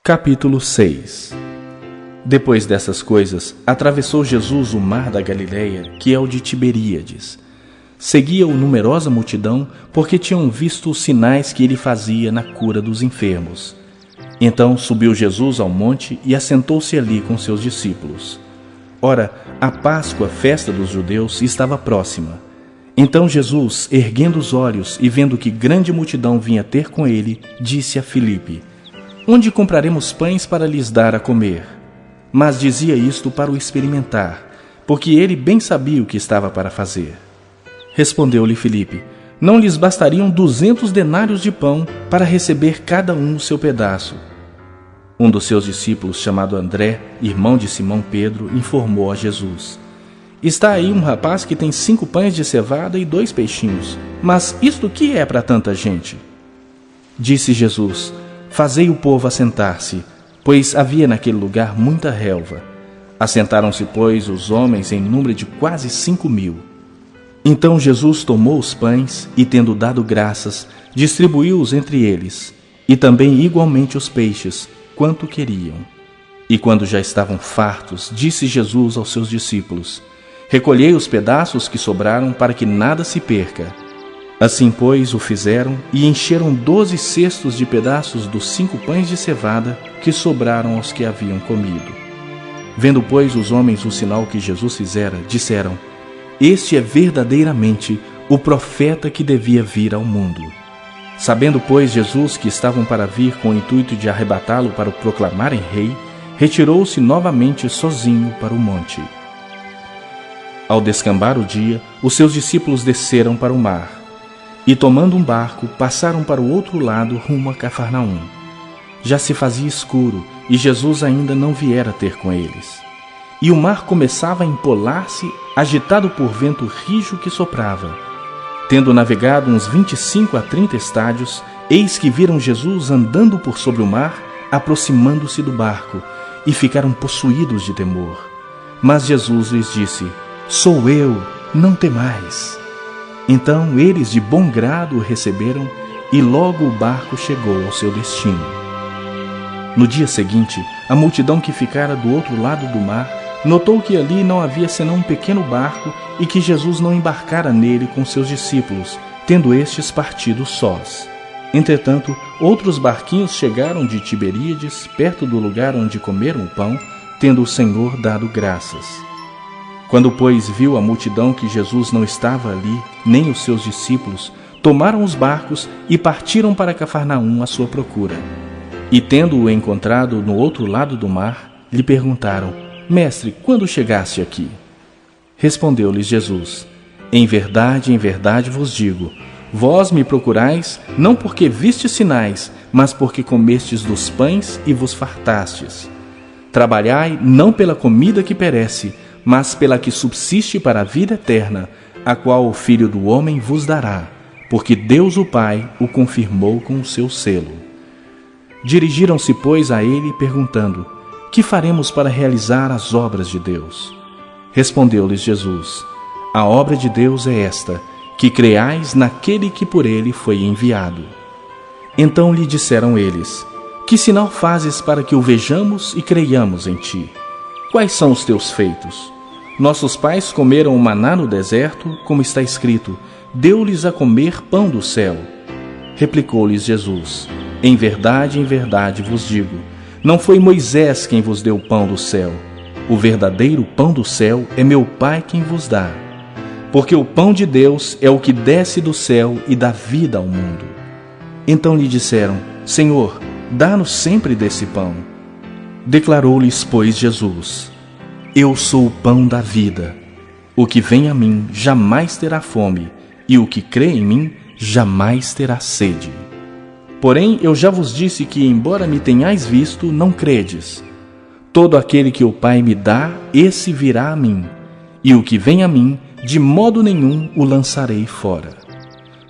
Capítulo 6. Depois dessas coisas, atravessou Jesus o mar da Galileia, que é o de Tiberíades. Seguia-o numerosa multidão, porque tinham visto os sinais que ele fazia na cura dos enfermos. Então subiu Jesus ao monte e assentou-se ali com seus discípulos. Ora, a Páscoa, festa dos judeus, estava próxima. Então Jesus, erguendo os olhos e vendo que grande multidão vinha ter com ele, disse a Filipe: Onde compraremos pães para lhes dar a comer? Mas dizia isto para o experimentar, porque ele bem sabia o que estava para fazer. Respondeu-lhe Filipe: Não lhes bastariam 200 denários de pão para receber cada um o seu pedaço? Um dos seus discípulos, chamado André, irmão de Simão Pedro, informou a Jesus: Está aí um rapaz que tem 5 pães de cevada e 2 peixinhos. Mas isto que é para tanta gente? Disse Jesus: Fazei o povo assentar-se, pois havia naquele lugar muita relva. Assentaram-se, pois, os homens em número de quase 5.000. Então Jesus tomou os pães e, tendo dado graças, distribuiu-os entre eles, e também igualmente os peixes, quanto queriam. E quando já estavam fartos, disse Jesus aos seus discípulos: Recolhei os pedaços que sobraram para que nada se perca. Assim, pois, o fizeram e encheram 12 cestos de pedaços dos 5 pães de cevada que sobraram aos que haviam comido. Vendo, pois, os homens o sinal que Jesus fizera, disseram: Este é verdadeiramente o profeta que devia vir ao mundo. Sabendo, pois, Jesus que estavam para vir com o intuito de arrebatá-lo para o proclamarem rei, retirou-se novamente sozinho para o monte. Ao descambar o dia, os seus discípulos desceram para o mar. E, tomando um barco, passaram para o outro lado, rumo a Cafarnaum. Já se fazia escuro, e Jesus ainda não viera ter com eles. E o mar começava a empolar-se, agitado por vento rijo que soprava. Tendo navegado uns 25 a 30 estádios, eis que viram Jesus andando por sobre o mar, aproximando-se do barco, e ficaram possuídos de temor. Mas Jesus lhes disse: Sou eu, não temais. Então eles de bom grado o receberam, e logo o barco chegou ao seu destino. No dia seguinte, a multidão que ficara do outro lado do mar notou que ali não havia senão um pequeno barco e que Jesus não embarcara nele com seus discípulos, tendo estes partido sós. Entretanto, outros barquinhos chegaram de Tiberíades, perto do lugar onde comeram o pão, tendo o Senhor dado graças. Quando, pois, viu a multidão que Jesus não estava ali, nem os seus discípulos, tomaram os barcos e partiram para Cafarnaum à sua procura. E, tendo-o encontrado no outro lado do mar, lhe perguntaram: Mestre, quando chegaste aqui? Respondeu-lhes Jesus: em verdade vos digo, vós me procurais, não porque vistes sinais, mas porque comestes dos pães e vos fartastes. Trabalhai não pela comida que perece, mas pela que subsiste para a vida eterna, a qual o Filho do Homem vos dará, porque Deus o Pai o confirmou com o seu selo. Dirigiram-se, pois, a ele, perguntando: Que faremos para realizar as obras de Deus? Respondeu-lhes Jesus: A obra de Deus é esta, que creais naquele que por ele foi enviado. Então lhe disseram eles: Que sinal fazes para que o vejamos e creiamos em ti? Quais são os teus feitos? Nossos pais comeram o maná no deserto, como está escrito: Deu-lhes a comer pão do céu. Replicou-lhes Jesus: em verdade vos digo, não foi Moisés quem vos deu o pão do céu. O verdadeiro pão do céu é meu Pai quem vos dá. Porque o pão de Deus é o que desce do céu e dá vida ao mundo. Então lhe disseram: Senhor, dá-nos sempre desse pão. Declarou-lhes, pois, Jesus: Eu sou o pão da vida. O que vem a mim jamais terá fome, e o que crê em mim jamais terá sede. Porém, eu já vos disse que, embora me tenhais visto, não credes. Todo aquele que o Pai me dá, esse virá a mim, e o que vem a mim, de modo nenhum o lançarei fora.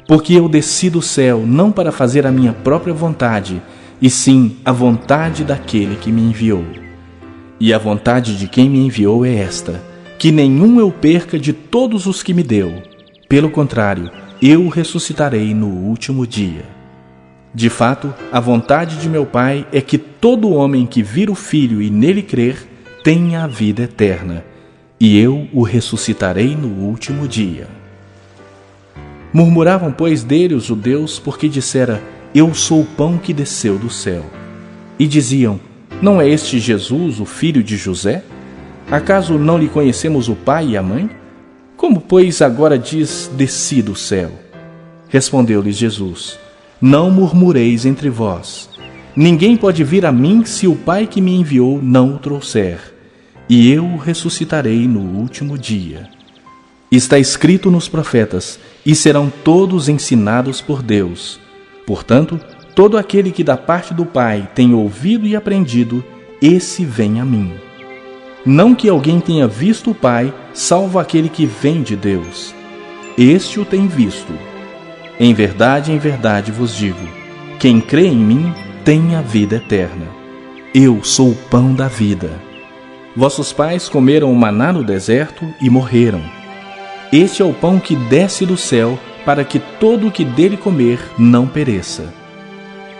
Porque eu desci do céu não para fazer a minha própria vontade, e sim a vontade daquele que me enviou. E a vontade de quem me enviou é esta: que nenhum eu perca de todos os que me deu. Pelo contrário, eu o ressuscitarei no último dia. De fato, a vontade de meu Pai é que todo homem que vir o Filho e nele crer tenha a vida eterna, e eu o ressuscitarei no último dia. Murmuravam, pois, dele os judeus, porque dissera: Eu sou o pão que desceu do céu. E diziam: Não é este Jesus, o filho de José? Acaso não lhe conhecemos o pai e a mãe? Como, pois, agora diz: Desci do céu? Respondeu-lhes Jesus: Não murmureis entre vós. Ninguém pode vir a mim se o Pai que me enviou não o trouxer, e eu o ressuscitarei no último dia. Está escrito nos profetas: E serão todos ensinados por Deus. Portanto, todo aquele que da parte do Pai tem ouvido e aprendido, esse vem a mim. Não que alguém tenha visto o Pai, salvo aquele que vem de Deus. Este o tem visto. Em verdade vos digo: quem crê em mim tem a vida eterna. Eu sou o pão da vida. Vossos pais comeram o maná no deserto e morreram. Este é o pão que desce do céu, para que todo o que dele comer não pereça.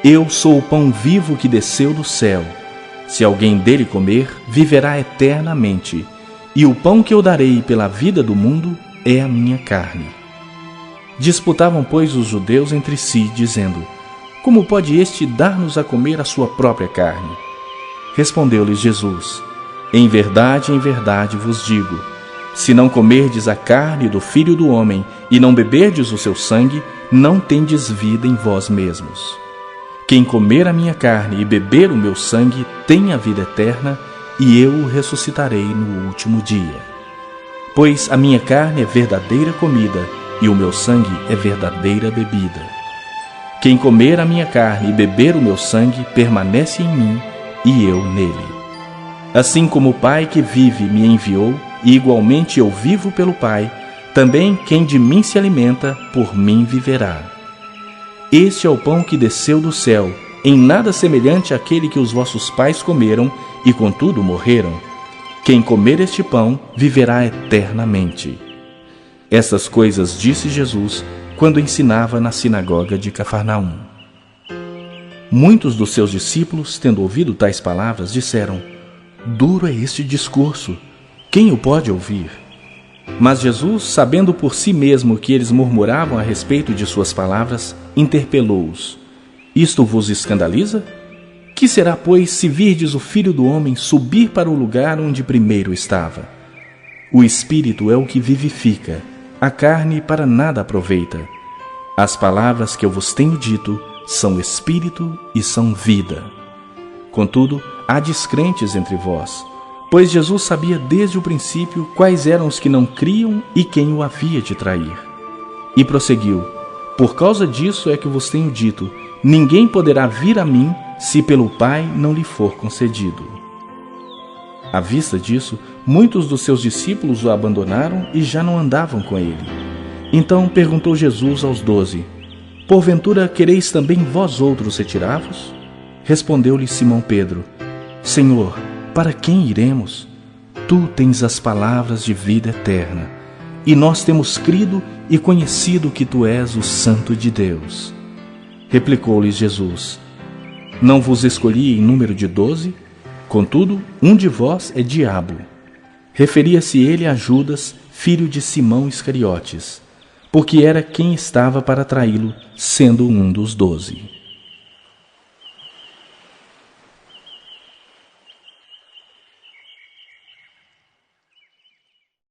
Eu sou o pão vivo que desceu do céu. Se alguém dele comer, viverá eternamente. E o pão que eu darei pela vida do mundo é a minha carne. Disputavam, pois, os judeus entre si, dizendo: Como pode este dar-nos a comer a sua própria carne? Respondeu-lhes Jesus: Em verdade vos digo: se não comerdes a carne do Filho do Homem e não beberdes o seu sangue, não tendes vida em vós mesmos. Quem comer a minha carne e beber o meu sangue tem a vida eterna, e eu o ressuscitarei no último dia. Pois a minha carne é verdadeira comida, e o meu sangue é verdadeira bebida. Quem comer a minha carne e beber o meu sangue permanece em mim, e eu nele. Assim como o Pai que vive me enviou, e igualmente eu vivo pelo Pai, também quem de mim se alimenta, por mim viverá. Este é o pão que desceu do céu, em nada semelhante àquele que os vossos pais comeram, e contudo morreram. Quem comer este pão, viverá eternamente. Estas coisas disse Jesus, quando ensinava na sinagoga de Cafarnaum. Muitos dos seus discípulos, tendo ouvido tais palavras, disseram: Duro é este discurso, quem o pode ouvir? Mas Jesus, sabendo por si mesmo que eles murmuravam a respeito de suas palavras, interpelou-os: Isto vos escandaliza? Que será, pois, se virdes o Filho do Homem subir para o lugar onde primeiro estava? O Espírito é o que vivifica, a carne para nada aproveita. As palavras que eu vos tenho dito são Espírito e são vida. Contudo, há descrentes entre vós, pois Jesus sabia desde o princípio quais eram os que não criam e quem o havia de trair. E prosseguiu: Por causa disso é que vos tenho dito: ninguém poderá vir a mim se pelo Pai não lhe for concedido. À vista disso, muitos dos seus discípulos o abandonaram e já não andavam com ele. Então perguntou Jesus aos 12: Porventura quereis também vós outros retirar-vos? Respondeu-lhe Simão Pedro: Senhor, para quem iremos? Tu tens as palavras de vida eterna, e nós temos crido e conhecido que tu és o Santo de Deus. Replicou-lhes Jesus: Não vos escolhi em número de 12? Contudo, um de vós é diabo. Referia-se ele a Judas, filho de Simão Iscariotes, porque era quem estava para traí-lo, sendo um dos 12.